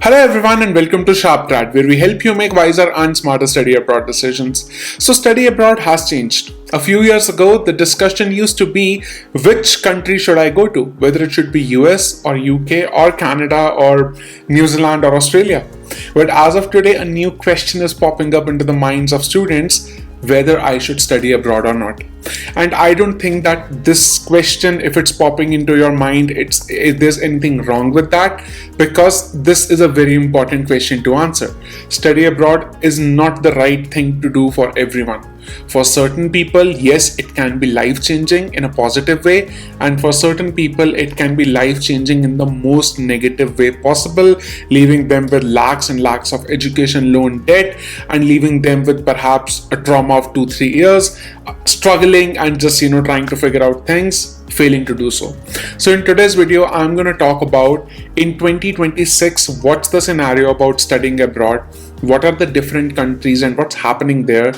Hello everyone and welcome to SharpTrad, where we help you make wiser and smarter study abroad decisions. So study abroad has changed. A few years ago, the discussion used to be which country should I go to, whether it should be US or UK or Canada or New Zealand or Australia. But as of today, a new question is popping up into the minds of students whether I should study abroad or not. And I don't think that this question, if it's popping into your mind, if there's anything wrong with that, because this is a very important question to answer. Study abroad is not the right thing to do for everyone. For certain people, yes, it can be life-changing in a positive way, and for certain people, it can be life-changing in the most negative way possible, leaving them with lakhs and lakhs of education loan debt and leaving them with perhaps a trauma of 2-3 years, struggling and just trying to figure out things, failing to do so. So in today's video, I'm going to talk about in 2026, what's the scenario about studying abroad, what are the different countries and what's happening there,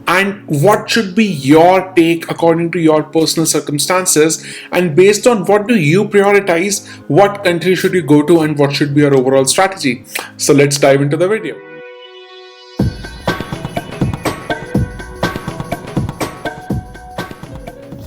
and what should be your take according to your personal circumstances, and based on what do you prioritize, what country should you go to and what should be your overall strategy. So let's dive into the video.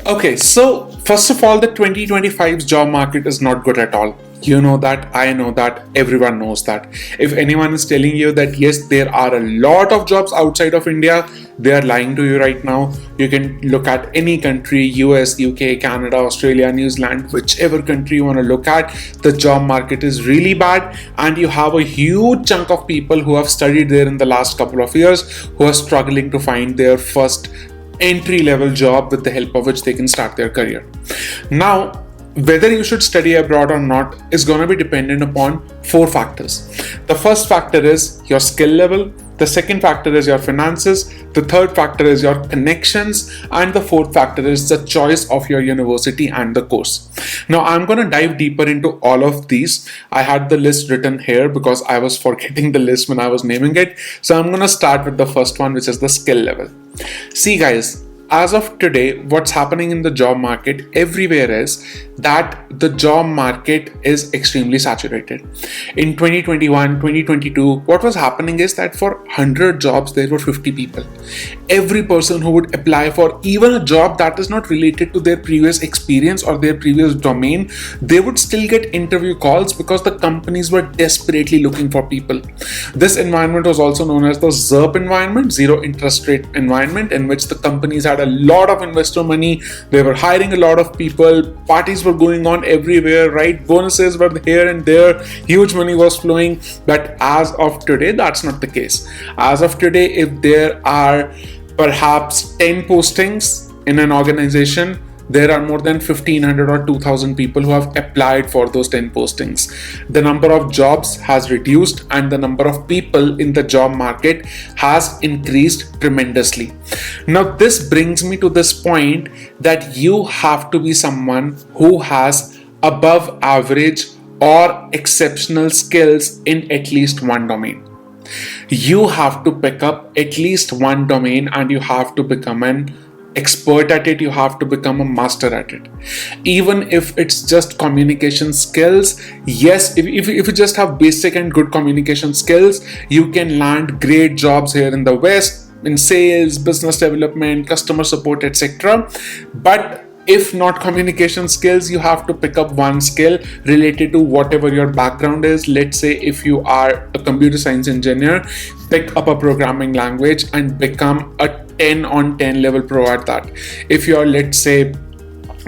Okay, so first of all, the 2025's job market is not good at all. You know that, I know that, everyone knows that. If anyone is telling you that yes, there are a lot of jobs outside of India, they are lying to you right now. You can look at any country, US, UK, Canada, Australia, New Zealand, whichever country you want to look at, the job market is really bad, and you have a huge chunk of people who have studied there in the last couple of years who are struggling to find their first entry-level job with the help of which they can start their career. Now, whether you should study abroad or not is going to be dependent upon 4 factors. The first factor is your skill level, the second factor is your finances, the third factor is your connections, and the fourth factor is the choice of your university and the course. Now I'm going to dive deeper into all of these. I had the list written here because I was forgetting the list when I was naming it. So I'm going to start with the first one, which is the skill level. See guys, as of today, what's happening in the job market everywhere is that the job market is extremely saturated. In 2021, 2022, what was happening is that for 100 jobs, there were 50 people. Every person who would apply for even a job that is not related to their previous experience or their previous domain, they would still get interview calls because the companies were desperately looking for people. This environment was also known as the ZIRP environment, zero interest rate environment, in which the companies had a lot of investor money. They were hiring a lot of people. Parties were going on everywhere, right? Bonuses were here and there. Huge money was flowing. But as of today, that's not the case. As of today, if there are perhaps 10 postings in an organization, there are more than 1,500 or 2,000 people who have applied for those 10 postings. The number of jobs has reduced and the number of people in the job market has increased tremendously. Now, this brings me to this point that you have to be someone who has above average or exceptional skills in at least one domain. You have to pick up at least one domain and you have to become an expert at it, you have to become a master at it. Even if it's just communication skills, yes, if you just have basic and good communication skills, you can land great jobs here in the West, in sales, business development, customer support, etc. But if not communication skills, you have to pick up one skill related to whatever your background is. Let's say if you are a computer science engineer, pick up a programming language and become a 10 on 10 level pro at that. If you're, let's say,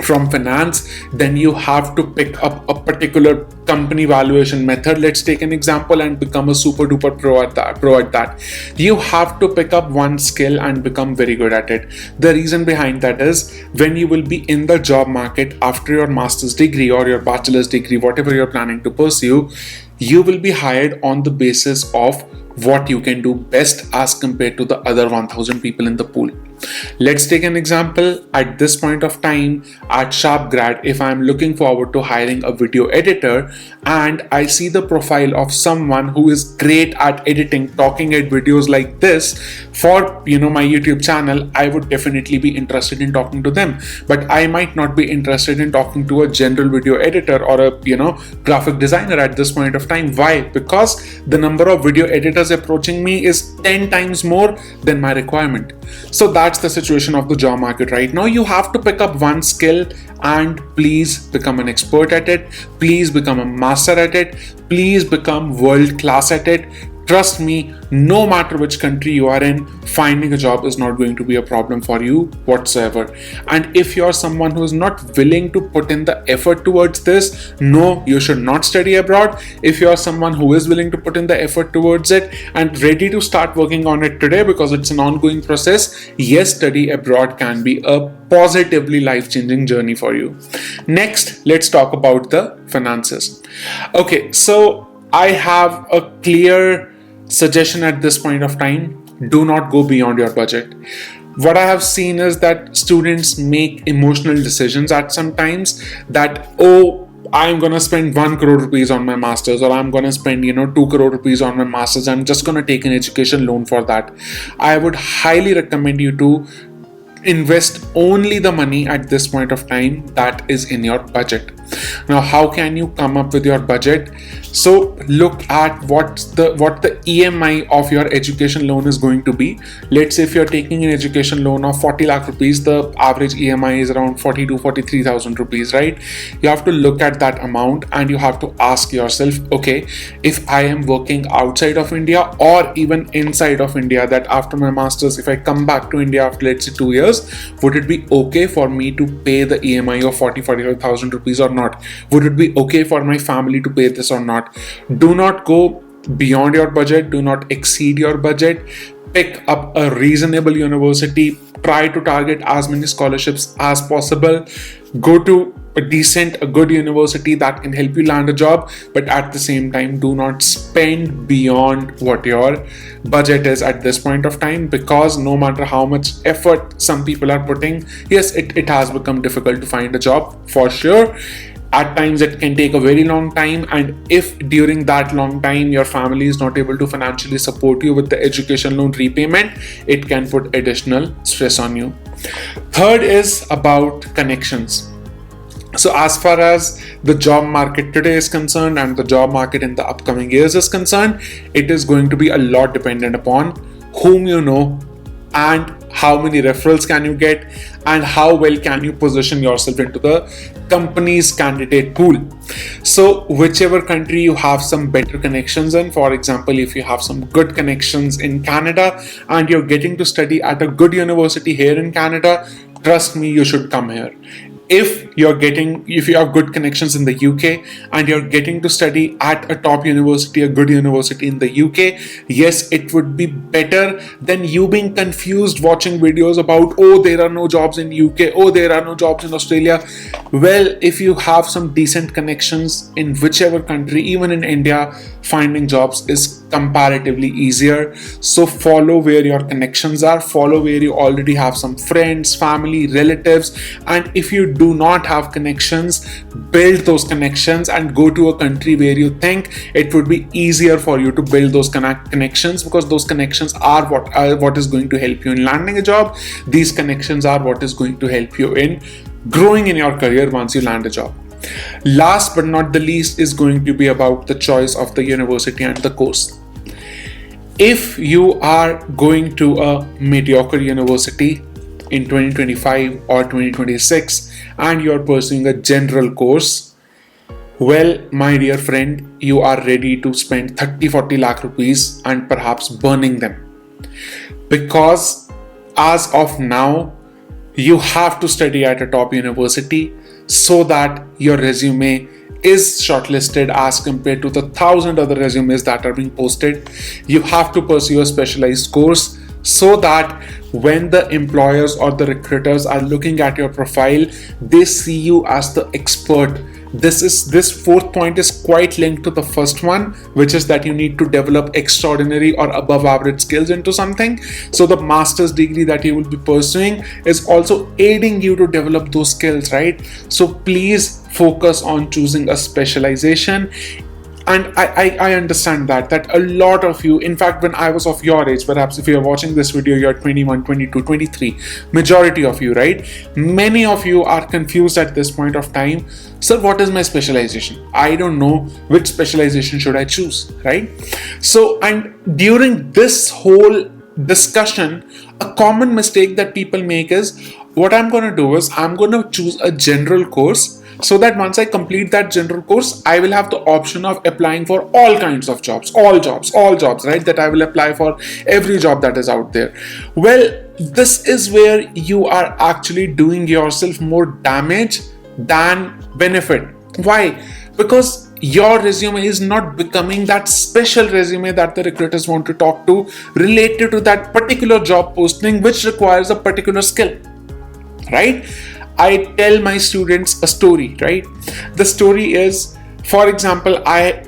from finance, then you have to pick up a particular company valuation method. Let's take an example and become a super duper pro at that. You have to pick up one skill and become very good at it. The reason behind that is when you will be in the job market after your master's degree or your bachelor's degree, whatever you're planning to pursue, you will be hired on the basis of what you can do best as compared to the other 1,000 people in the pool. Let's take an example. At this point of time at SharpGrad, if I'm looking forward to hiring a video editor and I see the profile of someone who is great at editing talking head videos like this for my YouTube channel, I would definitely be interested in talking to them. But I might not be interested in talking to a general video editor or a graphic designer at this point of time. Why? Because the number of video editors approaching me is 10 times more than my requirement. So that's the situation of the job market right now. You have to pick up one skill and please become an expert at it. Please become a master at it. Please become world class at it. Trust me, no matter which country you are in, finding a job is not going to be a problem for you whatsoever. And if you're someone who is not willing to put in the effort towards this, no, you should not study abroad. If you're someone who is willing to put in the effort towards it and ready to start working on it today because it's an ongoing process, yes, study abroad can be a positively life-changing journey for you. Next, let's talk about the finances. Okay, so I have a clear suggestion at this point of time. Do not go beyond your budget. What I have seen is that students make emotional decisions at some times that, oh, I'm gonna spend 1 crore rupees on my masters, or I'm gonna spend 2 crore rupees on my masters. I'm just gonna take an education loan for that. I would highly recommend you to invest only the money at this point of time that is in your budget. Now, how can you come up with your budget? So look at what the EMI of your education loan is going to be. Let's say if you're taking an education loan of 40 lakh rupees, the average EMI is around 40 to 43,000 rupees, right? You have to look at that amount and you have to ask yourself, okay, if I am working outside of India or even inside of India, that after my masters, if I come back to India after let's say 2 years, would it be okay for me to pay the EMI of 45,000 rupees or not? Would it be okay for my family to pay this or not? Do not go beyond your budget. Do not exceed your budget. Pick up a reasonable university. Try to target as many scholarships as possible. Go to a good university that can help you land a job, but at the same time, do not spend beyond what your budget is at this point of time, because no matter how much effort some people are putting, yes, it has become difficult to find a job for sure. At times it can take a very long time, and if during that long time your family is not able to financially support you with the education loan repayment, it can put additional stress on you. Third is about connections. So as far as the job market today is concerned and the job market in the upcoming years is concerned, it is going to be a lot dependent upon whom you know and how many referrals can you get and how well can you position yourself into the company's candidate pool. So whichever country you have some better connections in, for example, if you have some good connections in Canada and you're getting to study at a good university here in Canada, trust me, you should come here. If you have good connections in the UK and you're getting to study at a top university, a good university in the UK, yes, it would be better than you being confused watching videos about, oh, there are no jobs in UK, oh, there are no jobs in Australia. Well, if you have some decent connections in whichever country, even in India, finding jobs is comparatively easier. So follow where your connections are, follow where you already have some friends, family, relatives, and if you do not have connections, build those connections and go to a country where you think it would be easier for you to build those connections, because those connections are what is going to help you in landing a job. These connections are what is going to help you in growing in your career once you land a job. Last but not the least is going to be about the choice of the university and the course. If you are going to a mediocre university in 2025 or 2026 and you are pursuing a general course, well, my dear friend, you are ready to spend 30-40 lakh rupees and perhaps burning them, because as of now you have to study at a top university so that your resume is shortlisted as compared to the 1,000 other resumes that are being posted. You have to pursue a specialized course so that when the employers or the recruiters are looking at your profile, they see you as the expert This fourth point is quite linked to the first one, which is that you need to develop extraordinary or above average skills into something. So the master's degree that you will be pursuing is also aiding you to develop those skills, right? So please focus on choosing a specialization. And I understand that a lot of you, in fact, when I was of your age, perhaps if you're watching this video, you're 21, 22, 23, majority of you, right? Many of you are confused at this point of time. Sir, what is my specialization? I don't know which specialization should I choose, right? So, and during this whole discussion, a common mistake that people make is, what I'm going to do is I'm going to choose a general course, so that once I complete that general course, I will have the option of applying for all kinds of jobs, all jobs, right? That I will apply for every job that is out there. Well, this is where you are actually doing yourself more damage than benefit. Why? Because your resume is not becoming that special resume that the recruiters want to talk to related to that particular job posting, which requires a particular skill, right? I tell my students a story, right? The story is, for example, I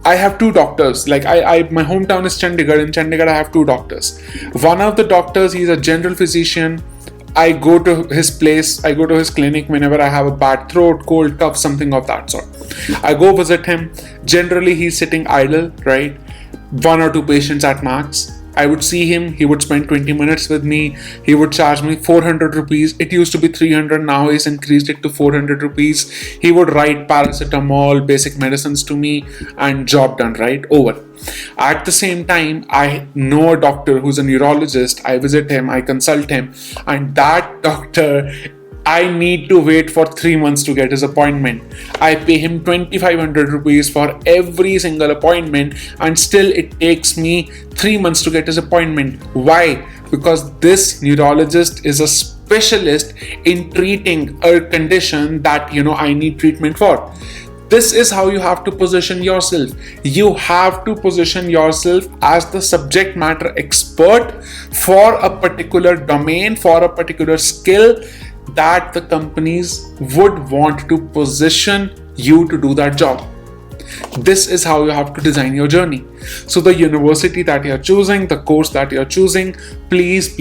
have two doctors. Like my hometown is Chandigarh. In Chandigarh, I have two doctors. One of the doctors, he's a general physician. I go to his place, I go to his clinic whenever I have a bad throat, cold, cough, something of that sort. I go visit him. Generally, he's sitting idle, right? One or two patients at max. I would see him, he would spend 20 minutes with me, he would charge me 400 rupees. It used to be 300, now he's increased it to 400 rupees. He would write paracetamol, basic medicines to me, and job done, right? Over. At the same time, I know a doctor who's a neurologist. I visit him, I consult him, and that doctor, I need to wait for 3 months to get his appointment. I pay him 2500 rupees for every single appointment, and still it takes me 3 months to get his appointment. Why? Because this neurologist is a specialist in treating a condition that I need treatment for. This is how you have to position yourself. You have to position yourself as the subject matter expert for a particular domain, for a particular skill that the companies would want to position you to do that job. This is how you have to design your journey. So the university that you're choosing, the course that you're choosing, please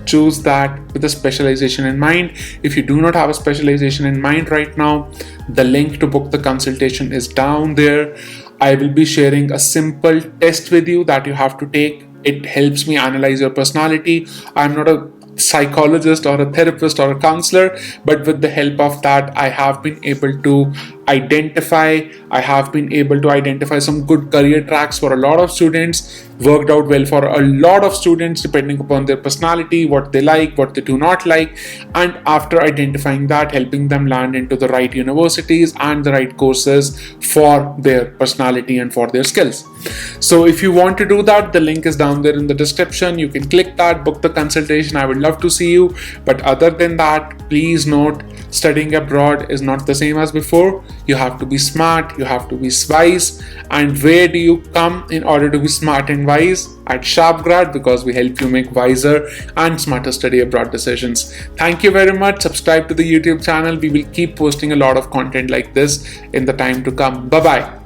choose that with a specialization in mind. If you do not have a specialization in mind right now, the link to book the consultation is down there. I will be sharing a simple test with you that you have to take. It helps me analyze your personality. I'm not a psychologist or a therapist or a counselor, but with the help of that, I have been able to identify some good career tracks for a lot of students, worked out well for a lot of students depending upon their personality, what they like, what they do not like, and after identifying that, helping them land into the right universities and the right courses for their personality and for their skills. So if you want to do that, the link is down there in the description. You can click that, book the consultation. I would love to see you. But other than that, please note, studying abroad is not the same as before. You have to be smart, you have to be wise. And where do you come in order to be smart and wise? At Sharpgrad, because we help you make wiser and smarter study abroad decisions. Thank you very much. Subscribe to the YouTube channel. We will keep posting a lot of content like this in the time to come. Bye-bye.